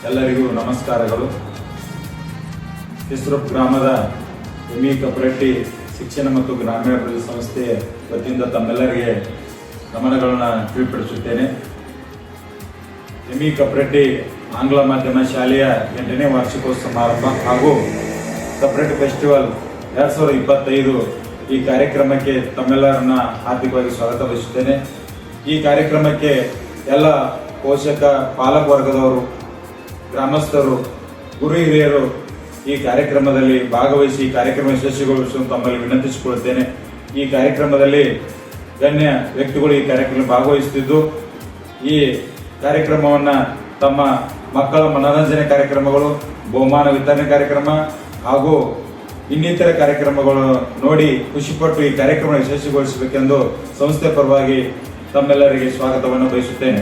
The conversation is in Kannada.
ಎಲ್ಲರಿಗೂ ನಮಸ್ಕಾರಗಳು. ಕೆಸರೂಪ್ ಗ್ರಾಮದ ಎಮಿ ಕಪರಟ್ಟಿ ಶಿಕ್ಷಣ ಮತ್ತು ಗ್ರಾಮೀಣಾಭಿವೃದ್ಧಿ ಸಂಸ್ಥೆಯ ವತಿಯಿಂದ ತಮ್ಮೆಲ್ಲರಿಗೆ ನಮನಗಳನ್ನು ತಿಳಿಪಡಿಸುತ್ತೇನೆ. ಎಮಿ ಕಪರಟ್ಟಿ ಆಂಗ್ಲ ಮಾಧ್ಯಮ ಶಾಲೆಯ 8ನೇ ವಾರ್ಷಿಕೋತ್ಸವ ಸಮಾರಂಭ ಹಾಗೂ ಕಪರಟ್ಟಿ ಫೆಸ್ಟಿವಲ್ 2025 ಈ ಕಾರ್ಯಕ್ರಮಕ್ಕೆ ತಮ್ಮೆಲ್ಲರನ್ನ ಹಾರ್ದಿಕವಾಗಿ ಸ್ವಾಗತ ಬಯಸುತ್ತೇನೆ. ಈ ಕಾರ್ಯಕ್ರಮಕ್ಕೆ ಎಲ್ಲ ಪೋಷಕ ಪಾಲಕ ವರ್ಗದವರು, ಗ್ರಾಮಸ್ಥರು, ಗುರು ಹಿರಿಯರು ಈ ಕಾರ್ಯಕ್ರಮದಲ್ಲಿ ಭಾಗವಹಿಸಿ ಈ ಕಾರ್ಯಕ್ರಮ ಯಶಸ್ವಿಗೊಳಿಸಲು ತಮ್ಮಲ್ಲಿ ವಿನಂತಿಸಿಕೊಳ್ಳುತ್ತೇನೆ. ಈ ಕಾರ್ಯಕ್ರಮದಲ್ಲಿ ಗಣ್ಯ ವ್ಯಕ್ತಿಗಳು ಈ ಕಾರ್ಯಕ್ರಮ ಭಾಗವಹಿಸುತ್ತಿದ್ದು, ಈ ಕಾರ್ಯಕ್ರಮವನ್ನು ತಮ್ಮ ಮಕ್ಕಳ ಮನೋರಂಜನೆ ಕಾರ್ಯಕ್ರಮಗಳು, ಬಹುಮಾನ ವಿತರಣೆ ಕಾರ್ಯಕ್ರಮ ಹಾಗೂ ಇನ್ನಿತರ ಕಾರ್ಯಕ್ರಮಗಳು ನೋಡಿ ಖುಷಿಪಟ್ಟು ಈ ಕಾರ್ಯಕ್ರಮ ಯಶಸ್ವಿಗೊಳಿಸಬೇಕೆಂದು ಸಂಸ್ಥೆ ಪರವಾಗಿ ತಮ್ಮೆಲ್ಲರಿಗೆ ಸ್ವಾಗತವನ್ನು ಬಯಸುತ್ತೇನೆ.